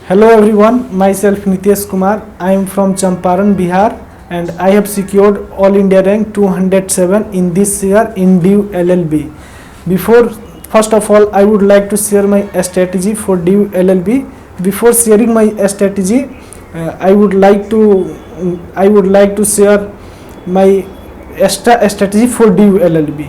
Hello everyone, myself Nitesh Kumar. I am from Champaran, Bihar, and I have secured All India rank 207 in this year in DIU LLB. First of all, I would like to share my strategy for DIU LLB. Before sharing my strategy, I would like to share my strategy for DIU LLB.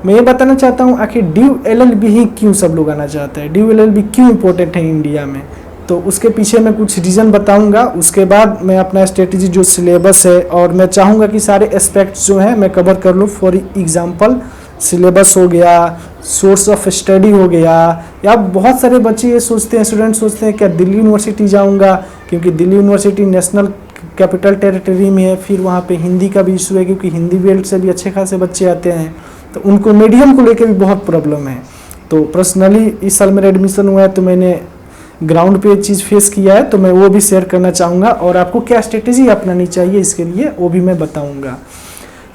मैं ये बताना चाहता हूँ आखिर DIU LLB ही क्यों सब लोग आना चाहते हैं, DIU LLB क्यों इम्पोर्टेंट है इंडिया में। तो उसके पीछे मैं कुछ रीज़न बताऊंगा। उसके बाद मैं अपना स्ट्रेटजी जो सिलेबस है और मैं चाहूँगा कि सारे एस्पेक्ट्स जो हैं मैं कवर कर लूँ। फॉर एग्जांपल सिलेबस हो गया, सोर्स ऑफ स्टडी हो गया, या बहुत सारे बच्चे ये सोचते हैं, स्टूडेंट सोचते हैं क्या दिल्ली यूनिवर्सिटी जाऊँगा, क्योंकि Delhi university national capital territory में है। फिर वहाँ पे हिंदी का भी इशू है, क्योंकि हिंदी बेल्ट से भी अच्छे खासे बच्चे आते हैं, तो उनको मीडियम को लेकर भी बहुत प्रॉब्लम है। तो पर्सनली इस साल मेरा एडमिशन हुआ है, तो मैंने ग्राउंड पे ये चीज़ फेस किया है, तो मैं वो भी शेयर करना चाहूँगा। और आपको क्या स्ट्रेटेजी अपनानी चाहिए इसके लिए वो भी मैं बताऊँगा।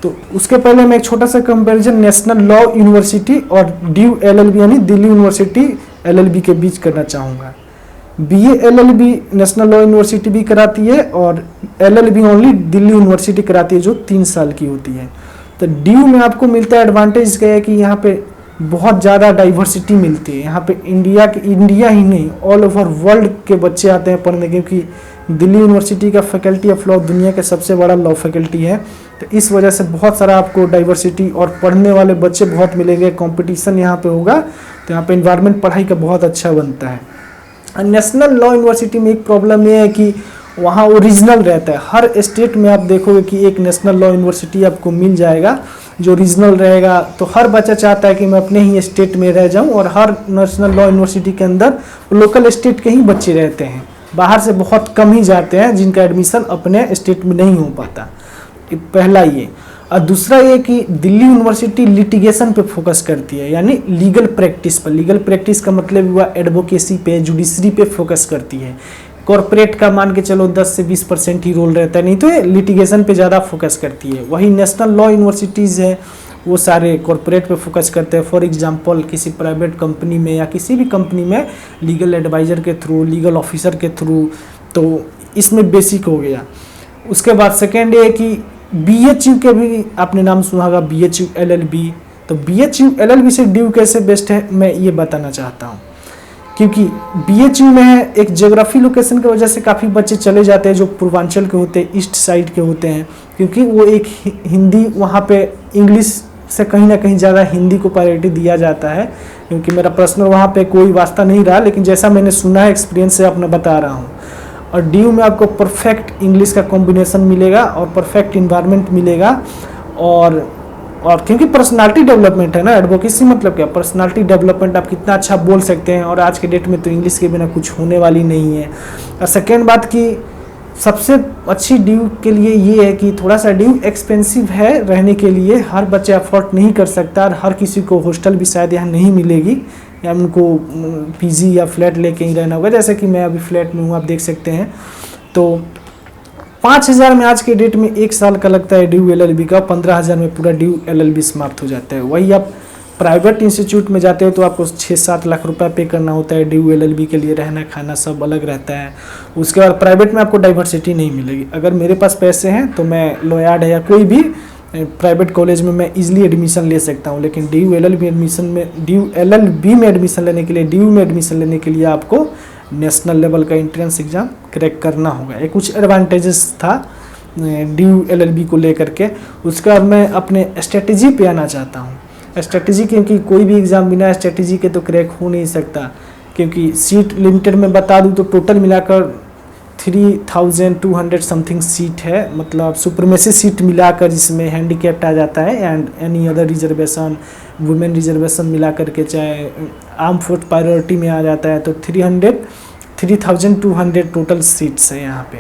तो उसके पहले मैं एक छोटा सा कंपैरिजन नेशनल लॉ यूनिवर्सिटी और DIU LLB यानी दिल्ली यूनिवर्सिटी LLB के बीच करना चाहूँगा। BA LLB national law university भी कराती है और LLB ओनली दिल्ली यूनिवर्सिटी कराती है, जो 3 साल की होती है। तो DIU में आपको मिलता है एडवांटेज क्या है कि यहाँ पे बहुत ज़्यादा डाइवर्सिटी मिलती है। यहाँ पे इंडिया ही नहीं, ऑल ओवर वर्ल्ड के बच्चे आते हैं पढ़ने, क्योंकि दिल्ली यूनिवर्सिटी का फैकल्टी ऑफ लॉ दुनिया का सबसे बड़ा लॉ फैकल्टी है। तो इस वजह से बहुत सारा आपको डाइवर्सिटी और पढ़ने वाले बच्चे बहुत मिलेंगे, कंपटीशन यहाँ पे होगा, तो यहाँ पे इन्वायरमेंट पढ़ाई का बहुत अच्छा बनता है। नेशनल लॉ यूनिवर्सिटी में एक प्रॉब्लम ये है कि वहाँ ओरिजिनल रहता है। हर स्टेट में आप देखोगे कि एक नेशनल लॉ यूनिवर्सिटी आपको मिल जाएगा जो रीजनल रहेगा। तो हर बच्चा चाहता है कि मैं अपने ही स्टेट में रह जाऊं, और हर नेशनल लॉ यूनिवर्सिटी के अंदर लोकल स्टेट के ही बच्चे रहते हैं, बाहर से बहुत कम ही जाते हैं जिनका एडमिशन अपने स्टेट में नहीं हो पाता। पहला ये। और दूसरा ये कि दिल्ली यूनिवर्सिटी लिटिगेशन पे फोकस करती है, यानी लीगल प्रैक्टिस पर। लीगल प्रैक्टिस का मतलब हुआ एडवोकेसी पे, जुडिशरी पे फोकस करती है। कॉर्पोरेट का मान के चलो 10 से 20% ही रोल रहता है, नहीं तो ये लिटिगेशन पे ज़्यादा फोकस करती है। वही नेशनल लॉ यूनिवर्सिटीज़ है वो सारे कॉर्पोरेट पे फोकस करते हैं। फॉर एग्जांपल किसी प्राइवेट कंपनी में या किसी भी कंपनी में लीगल एडवाइज़र के थ्रू, लीगल ऑफिसर के थ्रू, तो इसमें बेसिक हो गया। उसके बाद सेकेंड ये कि BHU के भी आपने नाम सुना होगा, BHU LLB। तो BHU LLB से DIU कैसे बेस्ट है मैं ये बताना चाहता हूँ, क्योंकि BHU में है एक ज्योग्राफी लोकेशन की वजह से काफ़ी बच्चे चले जाते हैं जो पूर्वांचल के होते हैं, ईस्ट साइड के होते हैं, क्योंकि वो एक हिंदी वहाँ पे इंग्लिश से कहीं ना कहीं ज़्यादा हिंदी को प्रायोरिटी दिया जाता है। क्योंकि मेरा पर्सनल वहाँ पे कोई वास्ता नहीं रहा, लेकिन जैसा मैंने सुना है एक्सपीरियंस से अपना बता रहा हूँ। और DIU में आपको परफेक्ट इंग्लिश का कॉम्बिनेशन मिलेगा और परफेक्ट इन्वायरमेंट मिलेगा। और क्योंकि पर्सनालिटी डेवलपमेंट है ना, एडवोकेसी मतलब क्या, पर्सनालिटी डेवलपमेंट, आप कितना अच्छा बोल सकते हैं, और आज के डेट में तो इंग्लिश के बिना कुछ होने वाली नहीं है। और सेकेंड बात कि सबसे अच्छी DIU के लिए ये है कि थोड़ा सा DIU एक्सपेंसिव है रहने के लिए, हर बच्चा अफोर्ड नहीं कर सकता, और हर किसी को हॉस्टल भी शायद यहाँ नहीं मिलेगी, या उनको PG या फ्लैट लेके ही रहना होगा, जैसे कि मैं अभी फ्लैट में हूँ, आप देख सकते हैं। तो 5,000 में आज के डेट में 1 साल का लगता है DIU LLB का, 15,000 में पूरा DIU LLB समाप्त हो जाता है। वही आप प्राइवेट इंस्टीट्यूट में जाते हो तो आपको 6-7 लाख रुपए पे करना होता है DIU LLB के लिए, रहना खाना सब अलग रहता है। उसके बाद प्राइवेट में आपको डाइवर्सिटी नहीं मिलेगी। अगर मेरे पास पैसे हैं तो मैं लॉयार्ड है या कोई भी प्राइवेट कॉलेज में मैं इजीली एडमिशन ले सकता हूँ, लेकिन DIU LLB में एडमिशन लेने के लिए, DIU में एडमिशन लेने के लिए आपको नेशनल लेवल का एंट्रेंस एग्ज़ाम क्रैक करना होगा। ये कुछ एडवांटेजेस था DIU LLB को लेकर के। उसके बाद मैं अपने स्ट्रेटजी पे आना चाहता हूँ। स्ट्रेटजी, क्योंकि कोई भी एग्ज़ाम बिना स्ट्रेटजी के तो क्रैक हो नहीं सकता, क्योंकि सीट लिमिटेड में बता दूँ तो टोटल मिलाकर 3,200 समथिंग सीट है, मतलब सुपरमेसी सीट मिलाकर, जिसमें हैंडीकैप्ड आ जाता है and any other reservation, women reservation मिला करके, चाहे आर्म फोर्स प्रायोरिटी में आ जाता है, तो 3,200 टोटल सीट्स है यहाँ पे।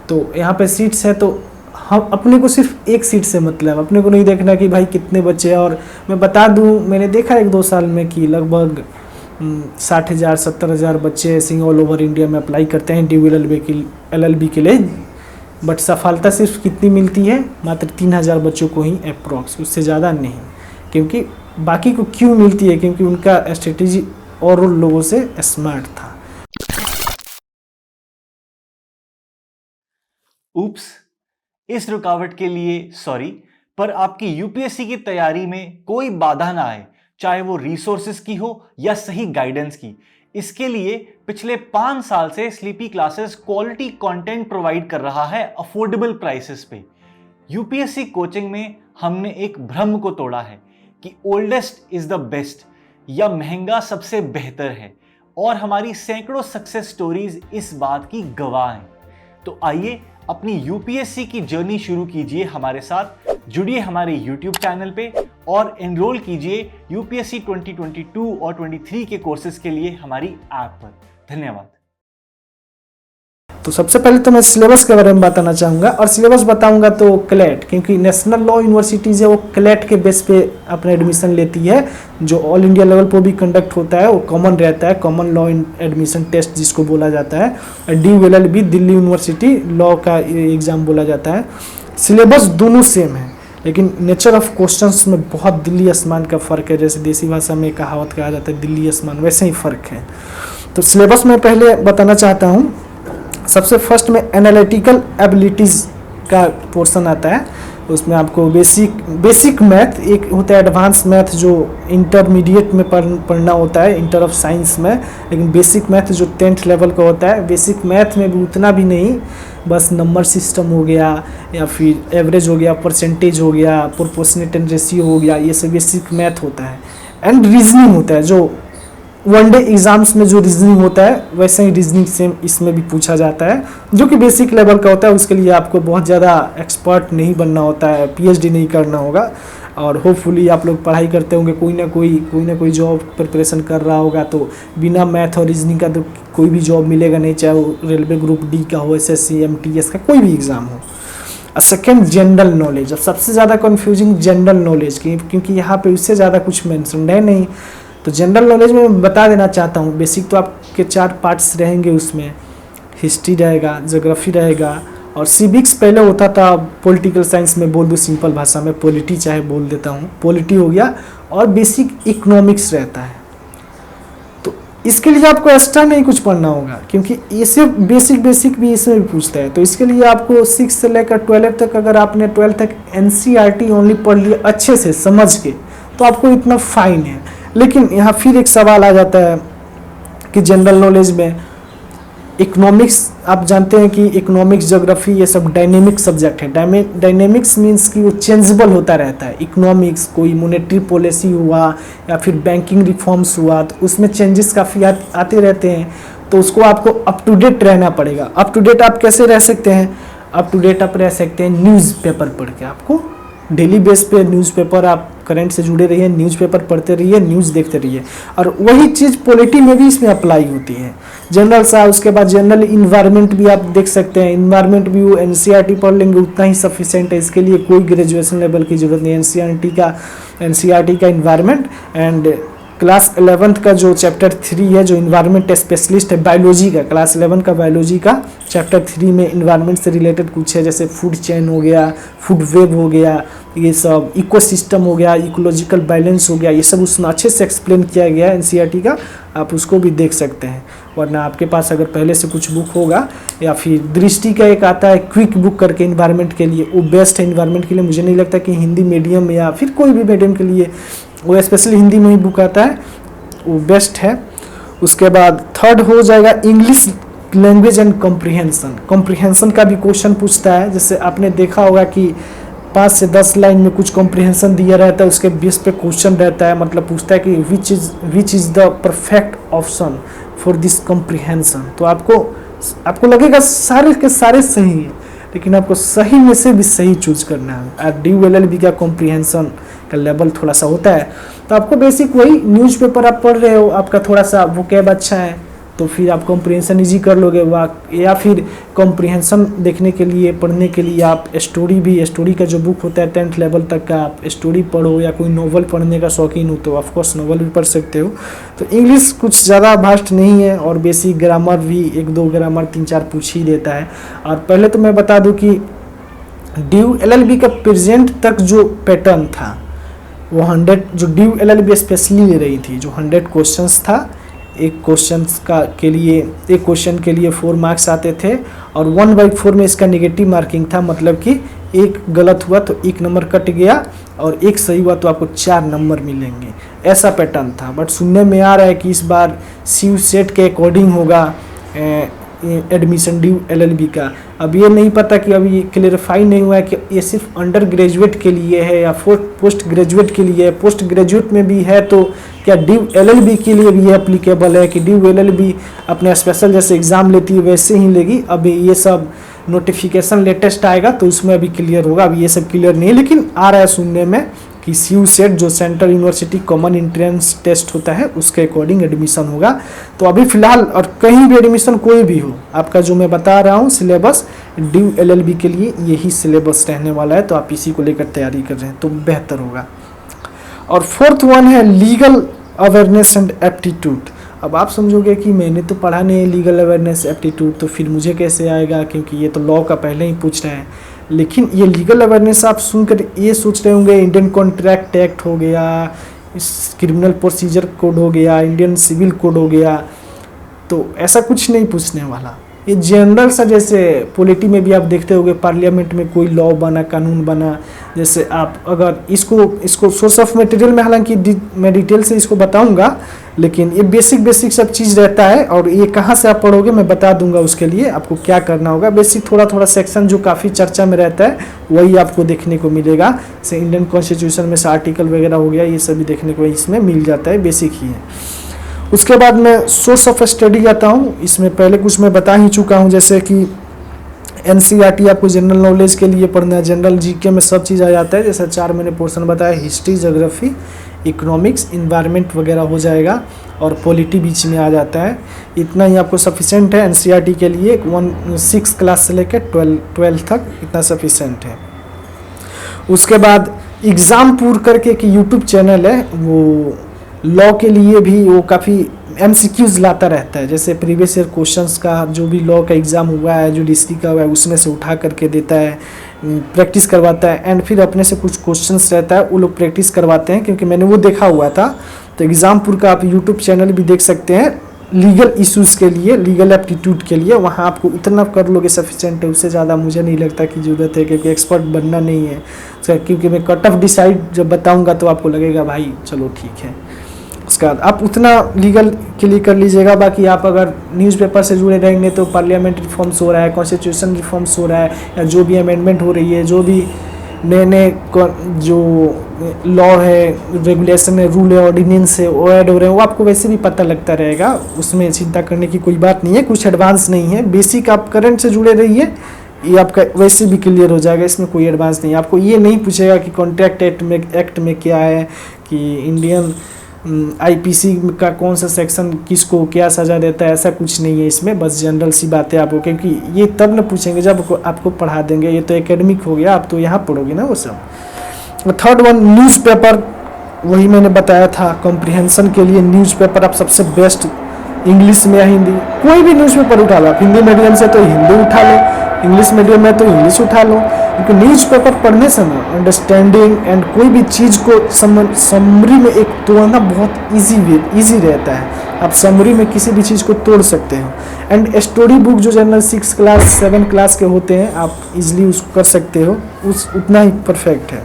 तो यहाँ पे सीट्स है, तो हम अपने को सिर्फ एक सीट से मतलब, अपने को नहीं देखना कि भाई कितने बच्चे हैं। और मैं बता दूँ, मैंने देखा 1-2 साल में कि लगभग 60,000 70,000 बच्चे ऐसे ऑल ओवर इंडिया में अप्लाई करते हैं DIU LLB के लिए, बट सफलता सिर्फ कितनी मिलती है, मात्र 3,000 बच्चों को ही अप्रॉक्स, उससे ज़्यादा नहीं। क्योंकि बाकी को क्यों मिलती है, क्योंकि उनका स्ट्रेटेजी और लोगों से स्मार्ट था। उप्स, इस रुकावट के लिए सॉरी, पर आपकी यूपीएससी की तैयारी में कोई बाधा ना आए, चाहे वो रिसोर्सेज की हो या सही गाइडेंस की। इसके लिए पिछले 5 साल से sleepy classes quality content provide कर रहा है अफोर्डेबल प्राइसेस पे। यूपीएससी कोचिंग में हमने एक भ्रम को तोड़ा है कि ओल्डेस्ट इज द बेस्ट या महंगा सबसे बेहतर है, और हमारी सैकड़ों सक्सेस स्टोरीज इस बात की गवाह हैं। तो आइए अपनी यूपीएससी की जर्नी शुरू कीजिए हमारे साथ, जुड़िए हमारे यूट्यूब चैनल पे और एनरोल कीजिए यूपीएससी 2022 और 23 के कोर्सेज के लिए हमारी ऐप पर। धन्यवाद। तो सबसे पहले तो मैं सिलेबस के बारे में बताना चाहूँगा, और सिलेबस बताऊँगा तो क्लेट, क्योंकि नेशनल लॉ यूनिवर्सिटीज है वो क्लेट के बेस पे अपना एडमिशन लेती है। जो ऑल इंडिया लेवल पर भी कंडक्ट होता है वो कॉमन रहता है, कॉमन लॉ एडमिशन टेस्ट जिसको बोला जाता है। DULLB दिल्ली यूनिवर्सिटी लॉ का एग्ज़ाम बोला जाता है। सिलेबस दोनों सेम है, लेकिन नेचर ऑफ क्वेश्चंस में बहुत दिल्ली आसमान का फ़र्क है। जैसे देसी भाषा में कहावत कहा जाता है दिल्ली आसमान, वैसे ही फ़र्क है। तो सिलेबस में पहले बताना चाहता हूँ। सबसे फर्स्ट में एनालिटिकल एबिलिटीज़ का पोर्शन आता है। उसमें आपको बेसिक मैथ, एक होता है एडवांस मैथ जो इंटरमीडिएट में पढ़ना होता है इंटर ऑफ साइंस में, लेकिन बेसिक मैथ जो 10th लेवल का होता है। बेसिक मैथ में भी उतना भी नहीं, बस नंबर सिस्टम हो गया या फिर एवरेज हो गया, परसेंटेज हो गया, प्रोपोर्शनेट एंड रेशियो हो गया, ये सब बेसिक मैथ होता है। एंड रीजनिंग होता है, जो वनडे एग्जाम्स में जो रीजनिंग होता है वैसे ही रीजनिंग सेम इसमें भी पूछा जाता है, जो कि बेसिक लेवल का होता है। उसके लिए आपको बहुत ज़्यादा एक्सपर्ट नहीं बनना होता है, PhD नहीं करना होगा, और होपफुली आप लोग पढ़ाई करते होंगे, कोई ना कोई जॉब प्रिपरेशन कर रहा होगा। तो बिना मैथ और रीजनिंग का तो कोई भी जॉब मिलेगा नहीं, चाहे वो रेलवे ग्रुप D का हो, SSC MTS का कोई भी एग्ज़ाम हो। Second, general knowledge. अब सबसे ज़्यादा कन्फ्यूजिंग जनरल नॉलेज की, क्योंकि यहाँ पे उससे ज़्यादा कुछ मेंशन है नहीं। तो जनरल नॉलेज में मैं बता देना चाहता हूँ, बेसिक तो आपके 4 पार्ट्स रहेंगे। उसमें हिस्ट्री रहेगा, ज्योग्राफी रहेगा, और सिविक्स पहले होता था, पॉलिटिकल साइंस में बोल दूँ सिंपल भाषा में, पॉलिटी चाहे बोल देता हूँ, पॉलिटी हो गया, और बेसिक इकोनॉमिक्स रहता है। तो इसके लिए आपको एक्स्ट्रा नहीं कुछ पढ़ना होगा, क्योंकि ये सिर्फ बेसिक भी इसमें भी पूछता है। तो इसके लिए आपको 6 से लेकर 12 तक, अगर आपने 12 तक NCERT ओनली पढ़ लिया अच्छे से समझ के, तो आपको इतना फाइन है। लेकिन यहाँ फिर एक सवाल आ जाता है कि जनरल नॉलेज में इकोनॉमिक्स, आप जानते हैं कि इकोनॉमिक्स, ज्योग्राफी ये सब डायनेमिक सब्जेक्ट है। डायनेमिक्स मीन्स कि वो चेंजेबल होता रहता है। इकोनॉमिक्स, कोई मॉनेटरी पॉलिसी हुआ या फिर बैंकिंग रिफॉर्म्स हुआ, तो उसमें चेंजेस काफ़ी आते रहते हैं। तो उसको आपको अप टू डेट रहना पड़ेगा। अप टू डेट आप कैसे रह सकते हैं? अप टू डेट आप रह सकते हैं न्यूज़पेपर पढ़ के। आपको डेली बेस पे न्यूज़पेपर, आप करंट से जुड़े रहिए, न्यूज़पेपर पढ़ते रहिए, न्यूज़ देखते रहिए। और वही चीज़ पॉलिटी में भी इसमें अप्लाई होती है। जनरल सा, उसके बाद जनरल इन्वायरमेंट भी आप देख सकते हैं। इन्वायरमेंट भी वो NCERT पढ़ लेंगे उतना ही सफिशेंट है, इसके लिए कोई ग्रेजुएशन लेवल की जरूरत नहीं। NCERT का इन्वायरमेंट एंड क्लास 11th का जो चैप्टर 3 है, जो इन्वायरमेंट स्पेशलिस्ट है बायोलॉजी का, क्लास 11 का बायोलॉजी का चैप्टर 3 में इन्वायरमेंट से रिलेटेड कुछ है, जैसे फूड चेन हो गया, फूड वेब हो गया, ये सब इकोसिस्टम हो गया, इकोलॉजिकल बैलेंस हो गया, ये सब उसमें अच्छे से एक्सप्लेन किया गया है NCERT का। आप उसको भी देख सकते हैं। वरना आपके पास अगर पहले से कुछ बुक होगा, या फिर दृष्टि का एक आता है क्विक बुक करके इन्वायरमेंट के लिए, वो बेस्ट है इन्वायरमेंट के लिए। मुझे नहीं लगता कि हिंदी मीडियम या फिर कोई भी मीडियम के लिए, वो स्पेशली हिंदी में ही बुक आता है, वो बेस्ट है। उसके बाद थर्ड हो जाएगा English language and comprehension. Comprehension का भी क्वेश्चन पूछता है। जैसे आपने देखा होगा कि 5 से 10 लाइन में कुछ कॉम्प्रिहेंशन दिया रहता है, उसके बेस पे क्वेश्चन रहता है। मतलब पूछता है कि which is the perfect option for this comprehension. तो आपको लगेगा सारे के सारे सही है, लेकिन आपको सही में से भी सही चूज करना है। DULLB का कॉम्प्रिहेंशन का लेवल थोड़ा सा होता है। तो आपको बेसिक वही न्यूज़पेपर आप पढ़ रहे हो, आपका थोड़ा सा वोकैब अच्छा है, तो फिर आप कॉम्प्रिहेंशन इजी कर लोगे। या फिर कॉम्प्रिहेंशन देखने के लिए, पढ़ने के लिए आप स्टोरी का जो बुक होता है 10th लेवल तक का, आप स्टोरी पढ़ो, या कोई नॉवल पढ़ने का शौकीन हो तो ऑफकोर्स नॉवल भी पढ़ सकते हो। तो इंग्लिश कुछ ज़्यादा वास्ट नहीं है, और बेसिक ग्रामर भी 1-2 ग्रामर 3-4 पूछ ही देता है। और पहले तो मैं बता दूँ कि DULLB का प्रेजेंट तक जो पैटर्न था वो 100, जो DULLB स्पेशली ले रही थी, जो 100 क्वेश्चंस था, एक क्वेश्चन के लिए 4 मार्क्स आते थे और 1/4 में इसका नेगेटिव मार्किंग था, मतलब कि एक गलत हुआ तो 1 नंबर कट गया और एक सही हुआ तो आपको 4 नंबर मिलेंगे, ऐसा पैटर्न था। बट सुनने में आ रहा है कि इस बार सीयू सेट के अकॉर्डिंग होगा एडमिशन ड्यू एलएलबी का। अब ये नहीं पता कि अभी क्लेरिफाई नहीं हुआ है कि ये सिर्फ अंडर ग्रेजुएट के लिए है या पोस्ट ग्रेजुएट के लिए है। पोस्ट ग्रेजुएट में भी है तो क्या ड्यू एलएलबी के लिए भी एप्लीकेबल है कि ड्यू एलएलबी अपने स्पेशल जैसे एग्ज़ाम लेती है वैसे ही लेगी। अभी ये सब नोटिफिकेशन लेटेस्ट आएगा तो उसमें अभी क्लियर होगा, अभी ये सब क्लियर नहीं है, लेकिन आ रहा है सुनने में कि सीयू सेट जो central university common entrance test होता है उसके अकॉर्डिंग एडमिशन होगा। तो अभी फिलहाल और कहीं भी एडमिशन कोई भी हो, आपका जो मैं बता रहा हूँ सिलेबस ड्यू एलएलबी के लिए यही सिलेबस रहने वाला है, तो आप इसी को लेकर तैयारी कर रहे हैं तो बेहतर होगा। और 4th वन है लीगल अवेयरनेस एंड एप्टीट्यूड। अब आप समझोगे कि मैंने तो पढ़ा नहीं है लीगल अवेयरनेस एप्टीट्यूड, तो फिर मुझे कैसे आएगा, क्योंकि ये तो लॉ का पहले ही पूछ रहे हैं। लेकिन ये लीगल अवेयरनेस आप सुनकर ये सोच रहे होंगे इंडियन कॉन्ट्रैक्ट एक्ट हो गया, इस क्रिमिनल प्रोसीजर कोड हो गया, इंडियन सिविल कोड हो गया, तो ऐसा कुछ नहीं पूछने वाला। ये जनरल सा, जैसे पॉलिटी में भी आप देखते होंगे पार्लियामेंट में कोई लॉ बना, कानून बना, जैसे आप अगर इसको सोर्स ऑफ मटेरियल में हालांकि मैं डिटेल से इसको बताऊंगा, लेकिन ये बेसिक सब चीज़ रहता है और ये कहाँ से आप पढ़ोगे मैं बता दूंगा। उसके लिए आपको क्या करना होगा, बेसिक थोड़ा सेक्शन जो काफ़ी चर्चा में रहता है वही आपको देखने को मिलेगा। जैसे इंडियन कॉन्स्टिट्यूशन में से आर्टिकल वगैरह हो गया, ये सभी देखने को इसमें मिल जाता है, बेसिक ही है। उसके बाद मैं सोर्स ऑफ स्टडी आता हूँ। इसमें पहले कुछ मैं बता ही चुका हूँ, जैसे कि एनसीईआरटी आपको जनरल नॉलेज के लिए पढ़ना है, जनरल जीके में सब चीज़ आ जाता है। जैसे 4 मैंने पोर्शन बताया, हिस्ट्री, ज्योग्राफी, इकोनॉमिक्स, इन्वायरमेंट वगैरह हो जाएगा और पॉलिटी बीच में आ जाता है। इतना ही आपको सफिशेंट है एनसीईआरटी के लिए, 6 क्लास से लेकर 12 तक इतना सफिशेंट है। उसके बाद एग्ज़ामपुर करके एक यूट्यूब चैनल है, वो लॉ के लिए भी वो काफ़ी एमसीक्यूज लाता रहता है। जैसे प्रीवियस ईयर क्वेश्चंस का जो भी लॉ का एग्ज़ाम हुआ है, जुडिशरी का हुआ है, उसमें से उठा करके देता है, प्रैक्टिस करवाता है, एंड फिर अपने से कुछ क्वेश्चंस रहता है वो लोग प्रैक्टिस करवाते हैं, क्योंकि मैंने वो देखा हुआ था। तो एग्ज़ामपुर का आप यूट्यूब चैनल भी देख सकते हैं लीगल इश्यूज़ के लिए, लीगल एप्टीट्यूड के लिए। वहाँ आपको इतना कर लोगे सफिशेंट है, उससे ज़्यादा मुझे नहीं लगता कि ज़रूरत है, क्योंकि एक्सपर्ट बनना नहीं है। क्योंकि मैं कट ऑफ डिसाइड जब बताऊँगा तो आपको लगेगा भाई चलो ठीक है। उसके बाद आप उतना लीगल के लिए कर लीजिएगा। बाकी आप अगर न्यूज़पेपर से जुड़े रहेंगे तो पार्लियामेंट रिफॉर्म्स हो रहा है, कॉन्स्टिट्यूशन रिफॉर्म्स हो रहा है, या जो भी अमेंडमेंट हो रही है, जो भी नए जो लॉ है, रेगुलेशन है, रूल है, ऑर्डिनेंस है, वो ऐड हो रहे हैं, वो आपको वैसे भी पता लगता रहेगा। उसमें चिंता करने की कोई बात नहीं है, कुछ एडवांस नहीं है। बेसिक आप करंट से जुड़े रहिए, ये आपका वैसे भी क्लियर हो जाएगा, इसमें कोई एडवांस नहीं है। आपको ये नहीं पूछेगा कि कॉन्ट्रैक्ट एक्ट में क्या है, कि इंडियन आईपीसी का कौन सा सेक्शन किसको क्या सज़ा देता है, ऐसा कुछ नहीं है इसमें। बस जनरल सी बातें आपको, क्योंकि ये तब न पूछेंगे जब आपको पढ़ा देंगे, ये तो एकेडमिक हो गया, आप तो यहाँ पढ़ोगे ना वो सब। 3rd वन न्यूज़पेपर, वही मैंने बताया था कॉम्प्रिहेंशन के लिए न्यूज़पेपर आप सबसे बेस्ट, इंग्लिश में या हिंदी, कोई भी न्यूज़पेपर उठा लो। आप हिंदी मीडियम से तो हिंदी उठा लो, इंग्लिश मीडियम में तो इंग्लिश उठा लो, क्योंकि न्यूज़पेपर पढ़ने समय अंडरस्टैंडिंग एंड कोई भी चीज़ को समरी में एक तोड़ना बहुत इजी रहता है। आप समरी में किसी भी चीज़ को तोड़ सकते हो। एंड स्टोरी बुक जो जनरल 6 क्लास 7 क्लास के होते हैं, आप इजीली उसको कर सकते हो, उतना ही परफेक्ट है।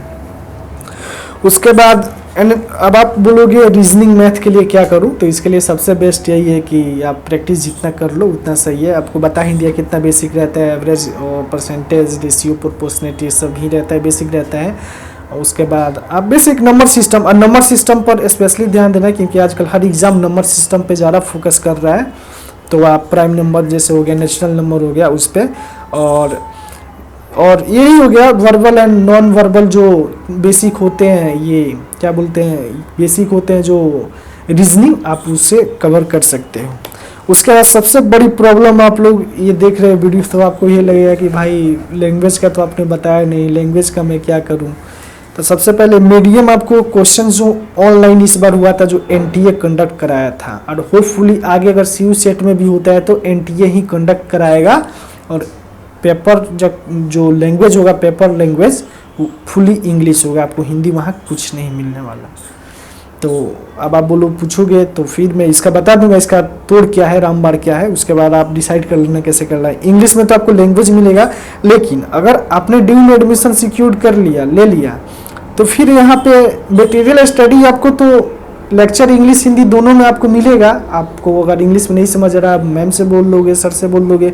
उसके बाद अब आप बोलोगे रीजनिंग मैथ के लिए क्या करूं, तो इसके लिए सबसे बेस्ट यही है कि आप प्रैक्टिस जितना कर लो उतना सही है। आपको बता ही दिया कितना बेसिक रहता है, एवरेज और परसेंटेज, रेशियो, प्रोपोर्शनलिटी सब ही रहता है, बेसिक रहता है। और उसके बाद आप बेसिक नंबर सिस्टम, और नंबर सिस्टम पर स्पेशली ध्यान देना, क्योंकि आजकल हर एग्ज़ाम नंबर सिस्टम पे ज़्यादा फोकस कर रहा है। तो आप प्राइम नंबर जैसे हो गया, नेचुरल नंबर हो गया, उस पर, और यही हो गया वर्बल एंड नॉन वर्बल जो बेसिक होते हैं, ये क्या बोलते हैं, बेसिक होते हैं जो रीजनिंग, आप उससे कवर कर सकते हो। उसके बाद सबसे बड़ी प्रॉब्लम आप लोग ये देख रहे हैं वीडियो, तो आपको ये लगेगा कि भाई लैंग्वेज का तो आपने बताया नहीं, लैंग्वेज का मैं क्या करूं। तो सबसे पहले मीडियम आपको क्वेश्चन जो ऑनलाइन इस बार हुआ था, जो एनटीए कंडक्ट कराया था, और होपफुली आगे अगर सीयू सेट में भी होता है तो एनटीए ही कंडक्ट कराएगा। और पेपर जो लैंग्वेज होगा, पेपर लैंग्वेज फुली इंग्लिश होगा, आपको हिंदी वहाँ कुछ नहीं मिलने वाला। तो अब आप बोलो पूछोगे तो फिर मैं इसका बता दूंगा, इसका तोड़ क्या है, रामबाण क्या है, उसके बाद आप डिसाइड कर लेना कैसे करना है। इंग्लिश में तो आपको लैंग्वेज मिलेगा, लेकिन अगर आपने ड्यू में एडमिशन सिक्योर कर लिया, ले लिया, तो फिर यहाँ पे मटेरियल स्टडी आपको तो लेक्चर इंग्लिश हिंदी दोनों में आपको मिलेगा। आपको अगर इंग्लिश में नहीं समझ रहा, आप मैम से बोल लोगे, सर से बोल लोगे,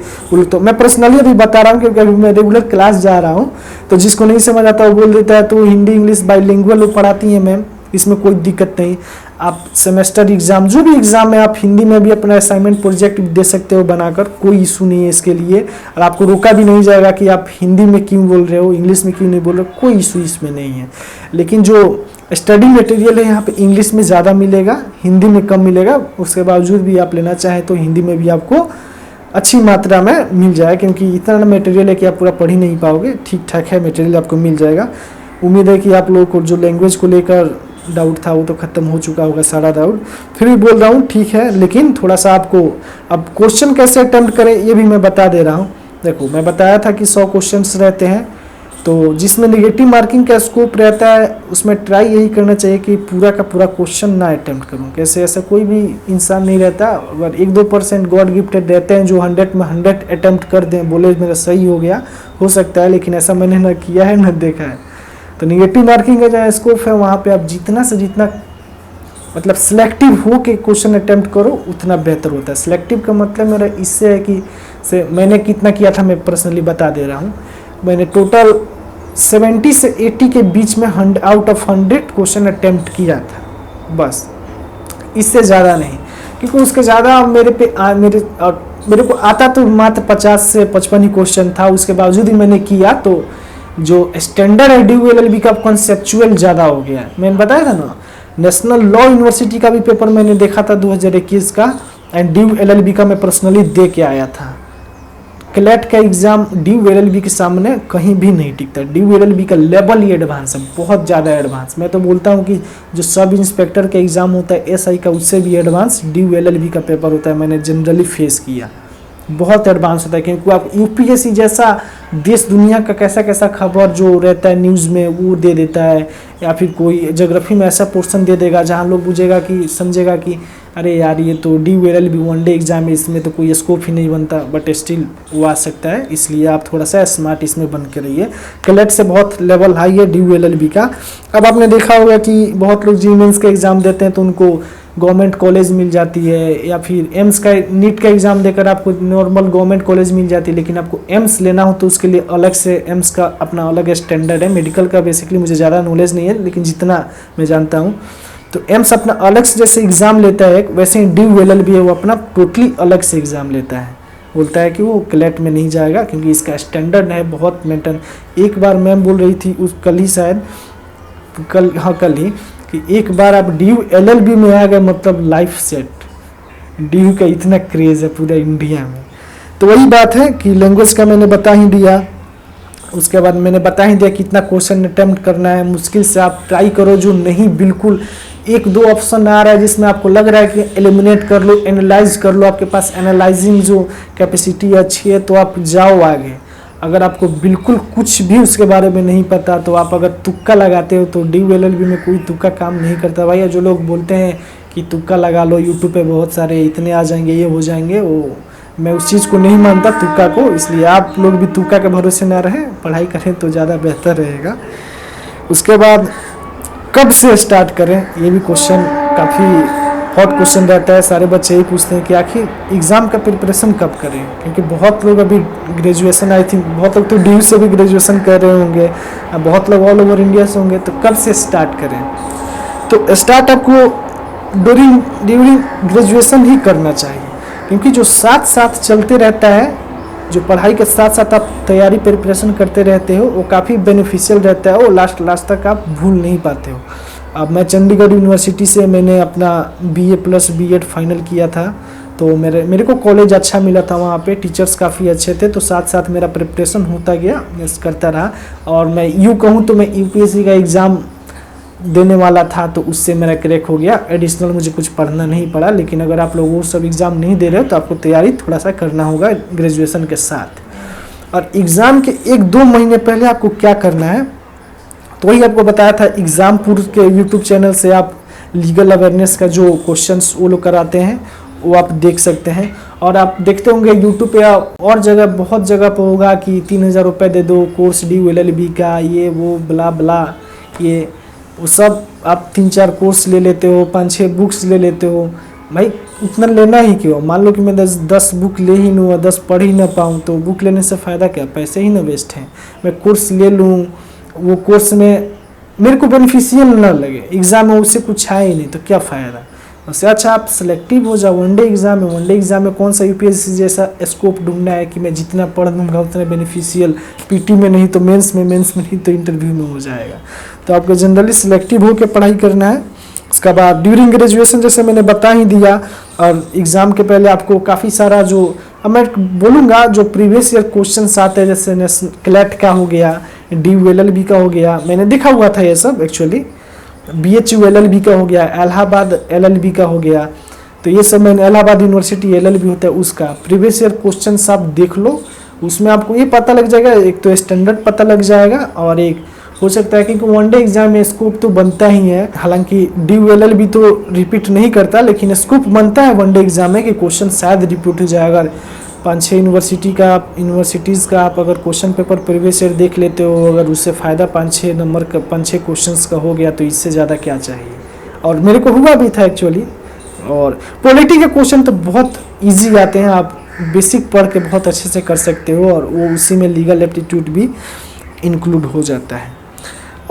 तो मैं पर्सनली अभी बता रहा हूँ क्योंकि अभी मैं रेगुलर क्लास जा रहा हूँ, तो जिसको नहीं समझ आता वो बोल देता है, तो हिंदी इंग्लिश बाइलिंगुअल पढ़ाती हैं मैम, इसमें कोई दिक्कत नहीं। आप सेमेस्टर एग्जाम, जो भी एग्जाम है, आप हिंदी में भी अपना असाइनमेंट प्रोजेक्ट दे सकते हो बनाकर, कोई इशू नहीं है इसके लिए, और आपको रोका भी नहीं जाएगा कि आप हिंदी में क्यों बोल रहे हो, इंग्लिश में क्यों नहीं बोल रहे हो, कोई इशू इसमें नहीं है। लेकिन जो स्टडी मटेरियल है यहाँ पे इंग्लिश में ज़्यादा मिलेगा, हिंदी में कम मिलेगा। उसके बावजूद भी आप लेना चाहें तो हिंदी में भी आपको अच्छी मात्रा में मिल जाए, क्योंकि इतना मटेरियल है कि आप पूरा पढ़ ही नहीं पाओगे, ठीक ठाक है मटेरियल आपको मिल जाएगा। उम्मीद है कि आप लोगों को जो लैंग्वेज को लेकर डाउट था वो तो ख़त्म हो चुका होगा सारा डाउट। फिर भी बोल रहा हूँ ठीक है, लेकिन थोड़ा सा आपको अब क्वेश्चन कैसे अटेम्प्ट करें ये भी मैं बता दे रहा हूँ। देखो, मैं बताया था कि 100 क्वेश्चंस रहते हैं, तो जिसमें नेगेटिव मार्किंग का स्कोप रहता है उसमें ट्राई यही करना चाहिए कि पूरा का पूरा क्वेश्चन ना अटेम्प्ट करूँ। कैसे, ऐसा कोई भी इंसान नहीं रहता, अगर 1-2% गॉड गिफ्टेड रहते हैं जो 100 में 100 अटेम्प्ट कर दें, बोले मेरा सही हो गया, हो सकता है, लेकिन ऐसा मैंने ना किया है ना देखा है। तो नेगेटिव मार्किंग का जो स्कोप है वहाँ पे आप जितना से जितना मतलब सिलेक्टिव हो के क्वेश्चन अटेम्प्ट करो उतना बेहतर होता है। सिलेक्टिव का मतलब मेरा इससे है कि मैंने कितना किया था मैं पर्सनली बता दे रहा हूँ। मैंने टोटल 70 से 80 के बीच में आउट ऑफ 100 क्वेश्चन अटेम्प्ट किया था, बस, इससे ज़्यादा नहीं, क्योंकि उसके ज़्यादा मेरे को आता तो मात्र 50 से 55 ही क्वेश्चन था। उसके बावजूद ही मैंने किया, तो जो स्टैंडर्ड है ड्यू एलएलबी का कॉन्सेप्चुअल ज़्यादा हो गया है। मैंने बताया था ना, नेशनल लॉ यूनिवर्सिटी का भी पेपर मैंने देखा था 2021 का, एंड ड्यू एलएलबी का मैं पर्सनली दे के आया था। क्लैट का एग्जाम ड्यू एलएलबी के सामने कहीं भी नहीं टिकता। ड्यू एलएलबी का लेवल ही एडवांस है, बहुत ज़्यादा एडवांस। मैं तो बोलता हूँ कि जो सब इंस्पेक्टर का एग्जाम होता है एसआई का, उससे भी एडवांस ड्यू एलएलबी का पेपर होता है। मैंने जनरली फेस किया, बहुत एडवांस होता है, क्योंकि आप यूपीएससी जैसा देश दुनिया का कैसा कैसा खबर जो रहता है न्यूज़ में वो दे देता है, या फिर कोई ज्योग्राफी में ऐसा पोर्शन दे देगा जहाँ लोग बुझेगा कि समझेगा कि अरे यार ये तो ड्यू एलएलबी वनडे एग्जाम है, इसमें तो कोई स्कोप ही नहीं बनता, बट स्टिल वो आ सकता है। इसलिए आप थोड़ा सा स्मार्ट इसमें बन के रहिए। क्लैट से बहुत लेवल हाई है ड्यू एलएलबी का। अब आपने देखा होगा कि बहुत लोग जी मेंस का एग्ज़ाम देते हैं तो उनको गवर्नमेंट कॉलेज मिल जाती है, या फिर एम्स का नीट का एग्ज़ाम देकर आपको नॉर्मल गवर्नमेंट कॉलेज मिल जाती है। लेकिन आपको एम्स लेना हो तो उसके लिए अलग से एम्स का अपना अलग स्टैंडर्ड है। मेडिकल का बेसिकली मुझे ज़्यादा नॉलेज नहीं है, लेकिन जितना मैं जानता हूँ तो एम्स अपना अलग से जैसे एग्ज़ाम लेता है, वैसे ही ड्यू एलएलबी है वो अपना टोटली अलग से एग्ज़ाम लेता है। बोलता है कि वो क्लैट में नहीं जाएगा क्योंकि इसका स्टैंडर्ड है बहुत मेंटेन। एक बार मैम बोल रही थी उस कल ही शायद कल ही कि एक बार आप ड्यू एलएलबी में आ गए मतलब लाइफ सेट। ड्यू का इतना क्रेज है पूरा इंडिया में। तो वही बात है कि लैंग्वेज का मैंने बता ही दिया, उसके बाद मैंने बता ही दिया कितना क्वेश्चन अटेम्प्ट करना है। मुश्किल से आप ट्राई करो, जो नहीं बिल्कुल 1-2 ऑप्शन आ रहा है जिसमें आपको लग रहा है कि एलिमिनेट कर लो, एनालाइज कर लो, आपके पास एनालाइजिंग जो कैपेसिटी अच्छी है तो आप जाओ आगे। अगर आपको बिल्कुल कुछ भी उसके बारे में नहीं पता तो आप अगर तुक्का लगाते हो तो ड्यू एलएलबी में कोई तुक्का काम नहीं करता भाई। जो लोग बोलते हैं कि तुक्का लगा लो, यूट्यूब पे बहुत सारे इतने आ जाएंगे, ये हो जाएंगे, वो मैं उस चीज़ को नहीं मानता तुक्का को। इसलिए आप लोग भी तुक्का के भरोसे ना रहें, पढ़ाई करें तो ज़्यादा बेहतर रहेगा। उसके बाद कब से स्टार्ट करें, ये भी क्वेश्चन काफ़ी हॉट क्वेश्चन रहता है। सारे बच्चे यही पूछते हैं कि आखिर एग्ज़ाम का प्रिपरेशन कब करें, क्योंकि बहुत लोग अभी ग्रेजुएशन, आई थिंक बहुत लोग तो ड्यू से भी ग्रेजुएशन कर रहे होंगे, बहुत लोग ऑल ओवर इंडिया से होंगे। तो कब से स्टार्ट करें, तो स्टार्ट आपको ड्यूरिंग ग्रेजुएशन ही करना चाहिए, क्योंकि जो साथ साथ चलते रहता है, जो पढ़ाई के साथ साथ आप तैयारी प्रिपरेशन करते रहते हो, वो काफ़ी बेनिफिशियल रहता है। वो लास्ट तक आप भूल नहीं पाते हो। अब मैं चंडीगढ़ यूनिवर्सिटी से मैंने अपना BA प्लस B.Ed फाइनल किया था, तो मेरे को कॉलेज अच्छा मिला था, वहाँ पे टीचर्स काफ़ी अच्छे थे, तो साथ साथ मेरा प्रिपरेशन होता गया, मैं करता रहा। और मैं यूँ कहूँ तो मैं UPSC का एग्ज़ाम देने वाला था, तो उससे मेरा क्रैक हो गया। एडिशनल मुझे कुछ पढ़ना नहीं पड़ा। लेकिन अगर आप लोग वो सब एग्ज़ाम नहीं दे रहे हो तो आपको तैयारी थोड़ा सा करना होगा ग्रेजुएशन के साथ। और एग्ज़ाम के 1-2 महीने पहले आपको क्या करना है, तो वही आपको बताया था। एग्ज़ाम पूर्व के यूट्यूब चैनल से आप लीगल अवेयरनेस का जो क्वेश्चंस वो लोग कराते हैं वो आप देख सकते हैं। और आप देखते होंगे यूट्यूब पे या और जगह बहुत जगह पे होगा कि 3,000 रुपये दे दो कोर्स DU LLB का, ये वो ब्ला ब्ला, ये वो सब आप 3-4 कोर्स ले लेते हो, 5-6 बुक्स ले लेते हो। भाई उतना लेना ही क्यों? मान लो कि मैं 10 बुक ले ही लूँ, 10 पढ़ ही ना पाऊँ, तो बुक लेने से फ़ायदा क्या? पैसे ही ना वेस्ट हैं। मैं कोर्स ले लूँ, वो कोर्स में मेरे को बेनिफिशियल ना लगे, एग्ज़ाम में उससे कुछ है ही नहीं, तो क्या फ़ायदा? उससे अच्छा आप सेलेक्टिव हो जाओ। वनडे एग्ज़ाम है, वनडे एग्ज़ाम में कौन सा UPSC जैसा स्कोप ढूंढना है कि मैं जितना पढ़ लूँगा उतना बेनिफिशियल, PT में नहीं तो मेंस में नहीं तो इंटरव्यू में हो जाएगा। तो आपको जनरली सिलेक्टिव होकर पढ़ाई करना है। उसके बाद ड्यूरिंग ग्रेजुएशन जैसे मैंने बता ही दिया, और एग्ज़ाम के पहले आपको काफ़ी सारा जो अब मैं बोलूँगा जो प्रीवियस ईयर क्वेश्चंस आते हैं, जैसे क्लैट का हो गया, DU LLB का हो गया, मैंने देखा हुआ था ये सब एक्चुअली, BHU LLB का हो गया, इलाहाबाद LLB का हो गया, तो ये सब मैंने इलाहाबाद यूनिवर्सिटी LLB होता है उसका प्रीवियस ईयर क्वेश्चंस आप देख लो। उसमें आपको ये पता लग जाएगा, एक तो स्टैंडर्ड पता लग जाएगा, और एक हो सकता है क्योंकि वनडे एग्जाम में स्कोप तो बनता ही है। हालांकि DU LLB तो रिपीट नहीं करता, लेकिन स्कोप बनता है वनडे एग्जाम में कि क्वेश्चन शायद रिपीट हो जाएगा। 5-6 यूनिवर्सिटीज़ का आप अगर क्वेश्चन पेपर प्रीवियस ईयर देख लेते हो, अगर उससे फ़ायदा 5-6 नंबर का 5-6 क्वेश्चंस का हो गया, तो इससे ज़्यादा क्या चाहिए। और मेरे को हुआ भी था एक्चुअली। और पॉलिटी के क्वेश्चन तो बहुत ईजी आते हैं, आप बेसिक पढ़ के बहुत अच्छे से कर सकते हो, और वो उसी में लीगल एप्टीट्यूड भी इंक्लूड हो जाता है।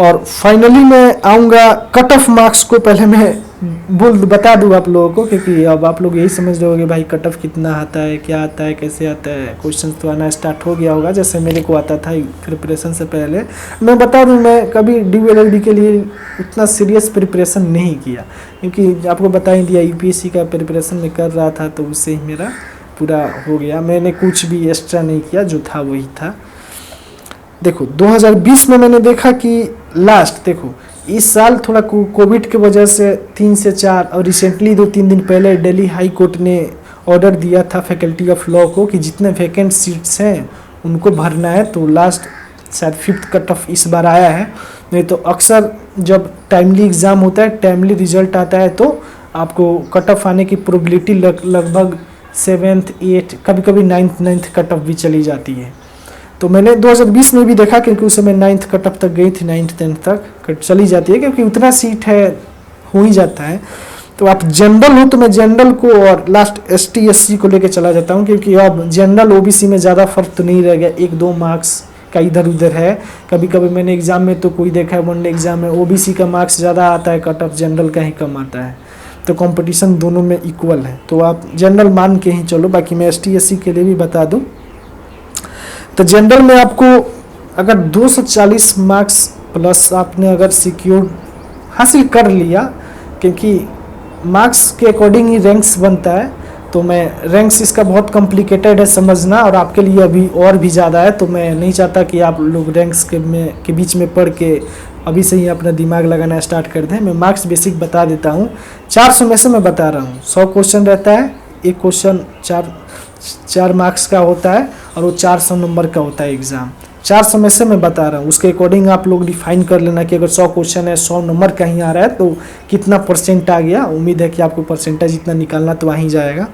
और फाइनली मैं आऊँगा कट ऑफ मार्क्स को, पहले मैं बता दूँ आप लोगों को, क्योंकि अब आप लोग यही समझ रहे होगे भाई कट ऑफ कितना आता है, क्या आता है, कैसे आता है। क्वेश्चन तो आना स्टार्ट हो गया होगा जैसे मेरे को आता था प्रिपरेशन से पहले। मैं बता दूँ, मैं कभी DU LLB के लिए उतना सीरियस प्रिपरेशन नहीं किया, क्योंकि आपको बता ही दिया UPSC का प्रिपरेशन मैं कर रहा था, तो उससे ही मेरा पूरा हो गया। मैंने कुछ भी एक्स्ट्रा नहीं किया, जो था वही था। देखो 2020 में मैंने देखा कि लास्ट, देखो इस साल थोड़ा कोविड के वजह से 3 से 4, और रिसेंटली 2-3 दिन पहले दिल्ली हाई कोर्ट ने ऑर्डर दिया था फैकल्टी ऑफ लॉ को कि जितने वैकेंट सीट्स हैं उनको भरना है। तो लास्ट शायद 5th कट ऑफ इस बार आया है। नहीं तो अक्सर जब टाइमली एग्ज़ाम होता है, टाइमली रिजल्ट आता है, तो आपको कट ऑफ आने की प्रोबेबिलिटी लगभग 7th 8th कभी कभी 9th कट ऑफ भी चली जाती है। तो मैंने 2020 में भी देखा, क्योंकि उस समय 9th कट ऑफ तक गई थी, 9th 10th तक चली जाती है, क्योंकि उतना सीट है, हो ही जाता है। तो आप जनरल हो तो मैं जनरल को और लास्ट ST SC को लेके चला जाता हूँ, क्योंकि अब जनरल OBC में ज़्यादा फर्क तो नहीं रह गया, 1-2 मार्क्स का इधर उधर है। कभी कभी मैंने एग्जाम में तो कोई देखा है वनडे एग्जाम में OBC का मार्क्स ज़्यादा आता है, कट ऑफ जनरल का ही कम आता है। तो कंपटीशन दोनों में इक्वल है, तो आप जनरल मान के ही चलो। बाकी मैं ST SC के लिए भी बता दूँ, तो जनरल में आपको अगर 240 मार्क्स प्लस आपने अगर सिक्योर हासिल कर लिया, क्योंकि मार्क्स के अकॉर्डिंग ही रैंक्स बनता है, तो मैं रैंक्स इसका बहुत कॉम्प्लिकेटेड है समझना, और आपके लिए अभी और भी ज़्यादा है। तो मैं नहीं चाहता कि आप लोग रैंक्स के बीच में पढ़ के अभी से ही अपना दिमाग लगाना स्टार्ट कर दें। मैं मार्क्स बेसिक बता देता हूँ। 400 में से मैं बता रहा हूँ, 100 क्वेश्चन रहता है, एक क्वेश्चन 4 मार्क्स का होता है, और वो 400 नंबर का होता है एग्ज़ाम। 400 में से मैं बता रहा हूँ, उसके अकॉर्डिंग आप लोग डिफाइन कर लेना कि अगर 100 क्वेश्चन है, 100 नंबर का ही आ रहा है, तो कितना परसेंट आ गया। उम्मीद है कि आपको परसेंटेज जितना निकालना तो वहीं जाएगा।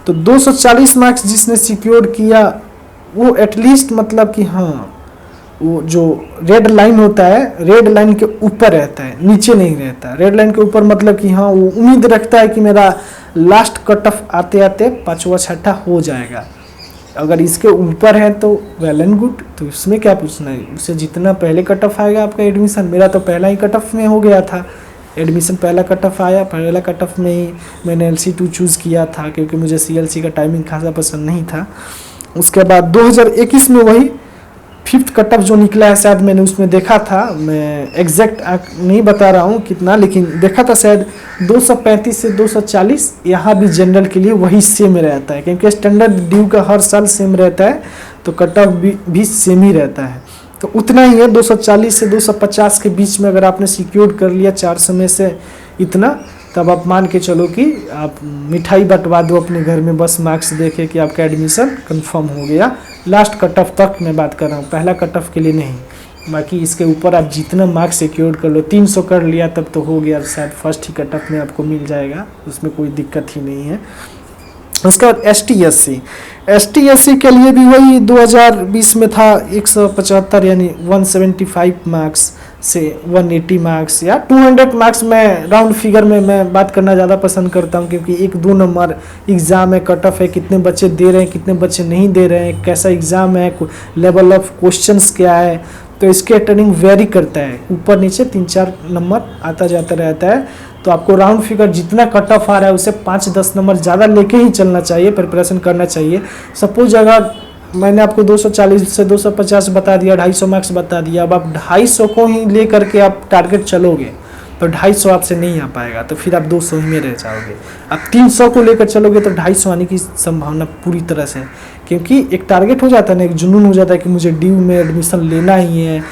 तो 240 मार्क्स जिसने सिक्योर किया, वो एटलीस्ट मतलब कि हाँ, वो जो रेड लाइन होता है, रेड लाइन के ऊपर रहता है, नीचे नहीं रहता। रेड लाइन के ऊपर मतलब कि हाँ, वो उम्मीद रखता है कि मेरा लास्ट कट ऑफ आते आते 5वां-6ठा हो जाएगा। अगर इसके ऊपर है तो वेल एंड गुड, तो उसमें क्या पूछना है, उससे जितना पहले कट ऑफ आएगा आपका एडमिशन। मेरा तो पहला ही कट ऑफ में हो गया था एडमिशन, पहला कट ऑफ आया, पहला कट ऑफ में ही मैंने LC2 चूज़ किया था, क्योंकि मुझे CLC का टाइमिंग खासा पसंद नहीं था। उसके बाद 2021 में वही 5th कट ऑफ जो निकला है, शायद मैंने उसमें देखा था, मैं एग्जैक्ट नहीं बता रहा हूँ कितना, लेकिन देखा था शायद 235 से 240। यहाँ भी जनरल के लिए वही सेम रहता है, क्योंकि स्टैंडर्ड ड्यू का हर साल सेम रहता है, तो कट ऑफ भी सेम ही रहता है। तो उतना ही है, 240 से 250 के बीच में अगर आपने सिक्योर कर लिया 400 में से इतना, तब आप मान के चलो कि आप मिठाई बंटवा दो अपने घर में, बस मार्क्स देखे कि आपका एडमिशन कंफर्म हो गया। लास्ट कट ऑफ तक मैं बात कर रहा हूँ, पहला कट ऑफ के लिए नहीं। बाकी इसके ऊपर आप जितना मार्क्स सिक्योर कर लो, 300 कर लिया तब तो हो गया, शायद फर्स्ट ही कट ऑफ में आपको मिल जाएगा, उसमें कोई दिक्कत ही नहीं है। उसके बाद ST/SC के लिए भी वही 2020 में था 175 यानी 175 मार्क्स से 180 मार्क्स या 200 मार्क्स। मैं राउंड फिगर में मैं बात करना ज़्यादा पसंद करता हूं, क्योंकि 1-2 नंबर एग्ज़ाम है, कट ऑफ है, कितने बच्चे दे रहे हैं, कितने बच्चे नहीं दे रहे हैं, कैसा एग्ज़ाम है, लेवल ऑफ क्वेश्चंस क्या है, तो इसके अटेंडिंग वेरी करता है, ऊपर नीचे 3-4 नंबर आता जाता रहता है। तो आपको राउंड फिगर जितना कट ऑफ आ रहा है उससे 5-10 नंबर ज़्यादा लेके ही चलना चाहिए, प्रिपरेशन करना चाहिए। सपोज अगर मैंने आपको 240 से 250 बता दिया, 250 मार्क्स बता दिया, अब आप 250 को ही ले करके आप टारगेट चलोगे तो 250 आपसे नहीं आ पाएगा, तो फिर आप 200 ही में रह जाओगे। आप 300 को लेकर चलोगे तो 250 आने की संभावना पूरी तरह से, क्योंकि एक टारगेट हो जाता है ना, एक जुनून हो जाता है कि मुझे ड्यू में एडमिशन लेना ही है,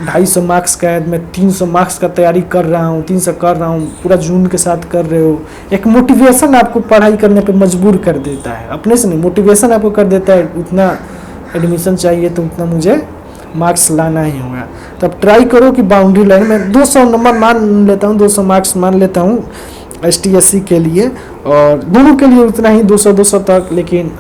250 मार्क्स का है, मैं 300 मार्क्स का तैयारी कर रहा हूँ, 300 कर रहा हूँ, पूरा जुनून के साथ कर रहे हो। एक मोटिवेशन आपको पढ़ाई करने पे मजबूर कर देता है, अपने से नहीं, मोटिवेशन आपको कर देता है, उतना एडमिशन चाहिए तो उतना मुझे मार्क्स लाना ही होगा। तो अब ट्राई करो कि बाउंड्री लाइन में 200 नंबर मान लेता हूँ, 200 मार्क्स मान लेता हूँ ST/SC के लिए, और दोनों के लिए उतना ही 200 तक, लेकिन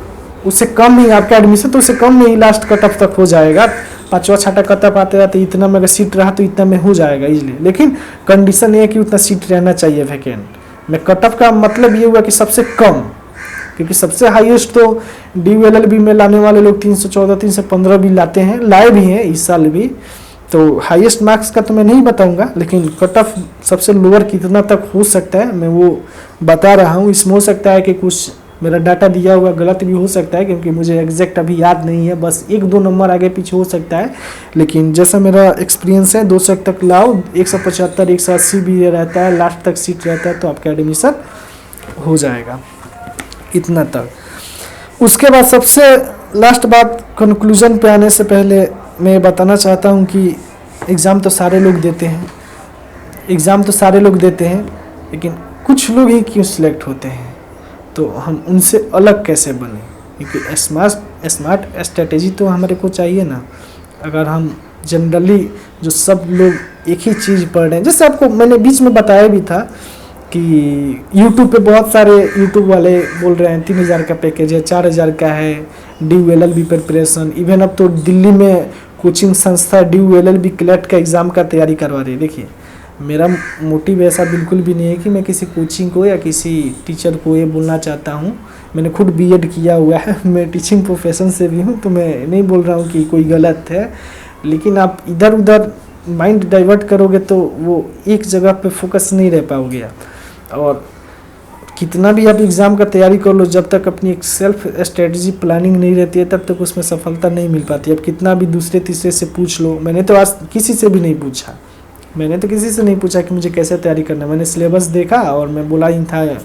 उससे कम ही आपका एडमिशन तो उससे कम में ही लास्ट कट ऑफ तक हो जाएगा। 5वां 6ठा कट ऑफ आते रहते इतना में अगर सीट रहा तो इतना में हो जाएगा इजीली, लेकिन कंडीशन ये है कि उतना सीट रहना चाहिए वैकेंट में। कट ऑफ का मतलब ये हुआ कि सबसे कम, क्योंकि सबसे हाईएस्ट तो DU/LLB में लाने वाले लोग 314 315 भी लाते हैं, लाए भी हैं इस साल भी। तो हाईएस्ट मार्क्स का तो मैं नहीं बताऊंगा, लेकिन कट ऑफ सबसे लोअर कितना तक हो सकता है मैं वो बता रहा हूँ। इसमें हो सकता है कि कुछ मेरा डाटा दिया हुआ गलत भी हो सकता है, क्योंकि मुझे एग्जैक्ट अभी याद नहीं है, बस 1-2 नंबर आगे पीछे हो सकता है, लेकिन जैसा मेरा एक्सपीरियंस है 200 तक लाओ, 175 180 भी रहता है, लास्ट तक सीट रहता है, तो आपका एडमिशन हो जाएगा इतना तक। उसके बाद सबसे लास्ट बात, कंक्लूजन पे आने से पहले मैं बताना चाहता हूँ कि एग्ज़ाम तो सारे लोग देते हैं, लेकिन कुछ लोग ही क्यों सिलेक्ट होते हैं, तो हम उनसे अलग कैसे बने, क्योंकि स्मार्ट स्ट्रेटेजी तो हमारे को चाहिए ना। अगर हम जनरली जो सब लोग एक ही चीज़ पढ़ रहे हैं, जैसे आपको मैंने बीच में बताया भी था कि YouTube पे बहुत सारे YouTube वाले बोल रहे हैं 3000 का पैकेज है, 4000 का है, DU/LLB प्रिपरेशन, इवन अब तो दिल्ली में कोचिंग संस्था DU/LLB क्लैट का एग्ज़ाम का तैयारी करवा रही है। देखिए, मेरा मोटिव ऐसा बिल्कुल भी नहीं है कि मैं किसी कोचिंग को या किसी टीचर को ये बोलना चाहता हूँ। मैंने खुद B.Ed किया हुआ है, मैं टीचिंग प्रोफेशन से भी हूँ, तो मैं नहीं बोल रहा हूँ कि कोई गलत है, लेकिन आप इधर उधर माइंड डाइवर्ट करोगे तो वो एक जगह पे फोकस नहीं रह पाओगे आप। और कितना भी आप एग्ज़ाम का तैयारी कर लो, जब तक अपनी एक सेल्फ स्ट्रेटजी प्लानिंग नहीं रहती है तब तक उसमें सफलता नहीं मिल पाती। अब कितना भी दूसरे तीसरे से पूछ लो, मैंने तो आज किसी से भी नहीं पूछा, कि मुझे कैसे तैयारी करना है। मैंने सिलेबस देखा और मैं बोला ही था,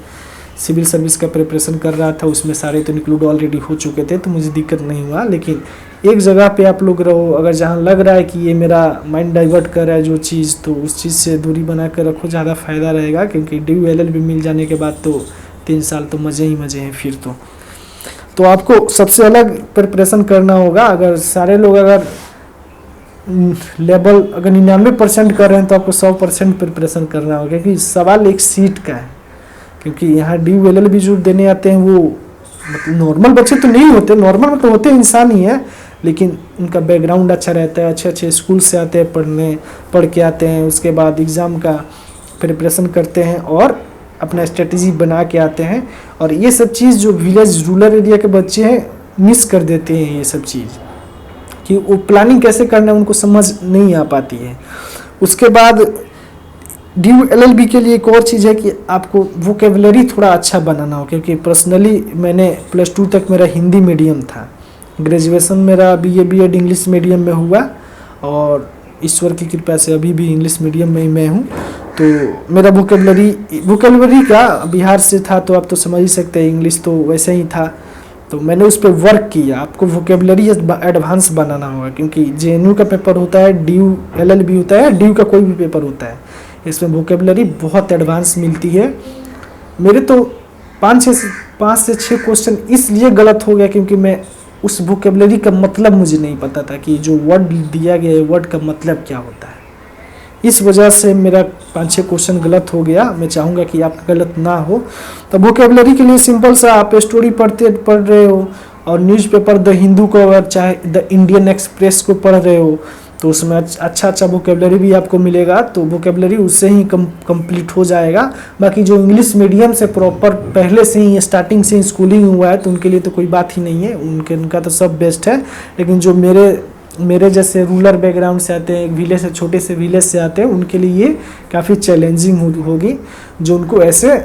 सिविल सर्विस का प्रिपरेशन कर रहा था, उसमें सारे तो इंक्लूड ऑलरेडी हो चुके थे, तो मुझे दिक्कत नहीं हुआ। लेकिन एक जगह पे आप लोग रहो, अगर जहाँ लग रहा है कि ये मेरा माइंड डाइवर्ट कर रहा है जो चीज़, तो उस चीज़ से दूरी बना कर रखो, ज़्यादा फ़ायदा रहेगा। क्योंकि DU/LLB मिल जाने के बाद तो 3 साल तो मज़े ही मज़े हैं फिर तो आपको सबसे अलग प्रिपरेशन करना होगा। अगर सारे लोग अगर लेवल 99% कर रहे हैं तो आपको 100% प्रिपरेशन करना होगा, क्योंकि सवाल एक सीट का है। क्योंकि यहाँ DU/LLB जो देने आते हैं वो मतलब नॉर्मल बच्चे तो नहीं होते, नॉर्मल मतलब होते इंसान ही है, लेकिन उनका बैकग्राउंड अच्छा रहता है, अच्छे स्कूल से आते हैं, पढ़ के आते हैं, उसके बाद एग्ज़ाम का प्रिपरेशन करते हैं और अपना स्ट्रेटजी बना के आते हैं। और ये सब चीज़ जो विलेज रूरल एरिया के बच्चे हैं मिस कर देते हैं, ये सब चीज़ कि वो प्लानिंग कैसे करना है उनको समझ नहीं आ पाती है। उसके बाद DU/LLB के लिए एक और चीज़ है कि आपको वोकेबलरी थोड़ा अच्छा बनाना हो, क्योंकि पर्सनली मैंने +2 तक मेरा हिंदी मीडियम था, ग्रेजुएशन मेरा BA/B.Ed इंग्लिश मीडियम में हुआ और ईश्वर की कृपा से अभी भी इंग्लिश मीडियम में ही मैं हूँ। तो मेरा वोकेबलरी का बिहार से था, तो आप तो समझ ही सकते हैं, इंग्लिश तो वैसे ही था, तो मैंने उस पर वर्क किया। आपको वोकेबलरी एडवांस बनाना होगा, क्योंकि JNU का पेपर होता है, DU/LLB होता है, DU का कोई भी पेपर होता है, इसमें वोकेबलरी बहुत एडवांस मिलती है। मेरे तो 5 से 6 क्वेश्चन इसलिए गलत हो गया क्योंकि मैं उस वोकेबलरी का मतलब मुझे नहीं पता था कि जो वर्ड दिया गया है वर्ड का मतलब क्या होता है। इस वजह से मेरा 5-6 क्वेश्चन गलत हो गया। मैं चाहूँगा कि आपका गलत ना हो। तो वोकेबलरी के लिए सिंपल सा आप स्टोरी पढ़ रहे हो और न्यूज़पेपर द हिंदू को अगर चाहे द इंडियन एक्सप्रेस को पढ़ रहे हो तो उसमें अच्छा वोकेबलरी भी आपको मिलेगा, तो वोकेबलरी उससे ही कंप्लीट हो जाएगा। बाकी जो इंग्लिश मीडियम से प्रॉपर पहले से ही स्टार्टिंग से ही स्कूलिंग हुआ है तो उनके लिए तो कोई बात ही नहीं है, उनका तो सब बेस्ट है। लेकिन जो मेरे जैसे रूरल बैकग्राउंड से आते हैं, एक विलेज से, छोटे से विलेज से आते हैं, उनके लिए ये काफ़ी चैलेंजिंग होगी। जो उनको ऐसे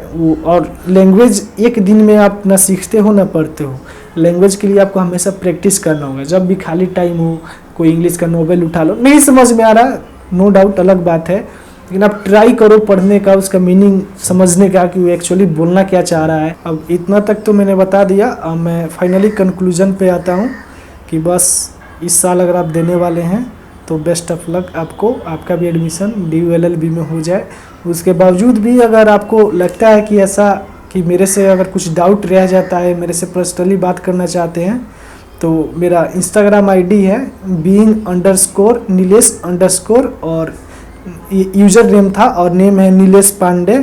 और लैंग्वेज एक दिन में आप ना सीखते हो ना पढ़ते हो। लैंग्वेज के लिए आपको हमेशा प्रैक्टिस करना होगा। जब भी खाली टाइम हो कोई इंग्लिश का नॉवेल उठा लो, नहीं समझ में आ रहा नो डाउट अलग बात है, लेकिन आप ट्राई करो पढ़ने का, उसका मीनिंग समझने का कि वो एक्चुअली बोलना क्या चाह रहा है। अब इतना तक तो मैंने बता दिया। अब मैं फाइनली कंक्लूजन पे आता हूँ कि बस इस साल अगर आप देने वाले हैं तो बेस्ट ऑफ लक आपको, आपका भी एडमिशन DU-LLB में हो जाए। उसके बावजूद भी अगर आपको लगता है कि ऐसा कि मेरे से अगर कुछ डाउट रह जाता है, मेरे से पर्सनली बात करना चाहते हैं, तो मेरा इंस्टाग्राम ID है being_nilesh_ और यूज़र नेम था और नेम है नीलेश पांडे।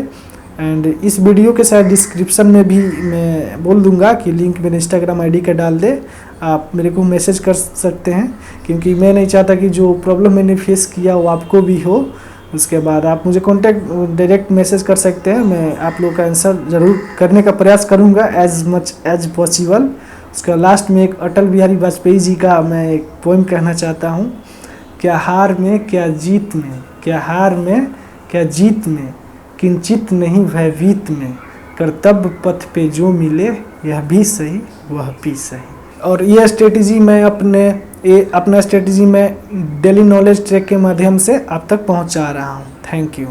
एंड इस वीडियो के साथ डिस्क्रिप्शन में भी मैं बोल दूंगा कि लिंक मेरे इंस्टाग्राम ID का डाल दे, आप मेरे को मैसेज कर सकते हैं, क्योंकि मैं नहीं चाहता कि जो प्रॉब्लम मैंने फेस किया वो आपको भी हो। उसके बाद आप मुझे डायरेक्ट मैसेज कर सकते हैं, मैं आप लोग का आंसर ज़रूर करने का प्रयास करूँगा एज मच एज पॉसिबल। उसका लास्ट में एक अटल बिहारी वाजपेयी जी का मैं एक पोएम कहना चाहता हूँ। क्या हार में क्या जीत में, क्या हार में क्या जीत में, किंचित नहीं भयभीत में, कर्तव्य पथ पे जो मिले यह भी सही वह भी सही। और ये स्ट्रेटजी मैं अपना स्ट्रेटजी मैं डेली नॉलेज ट्रैक के माध्यम से आप तक पहुंचा रहा हूं। Thank you.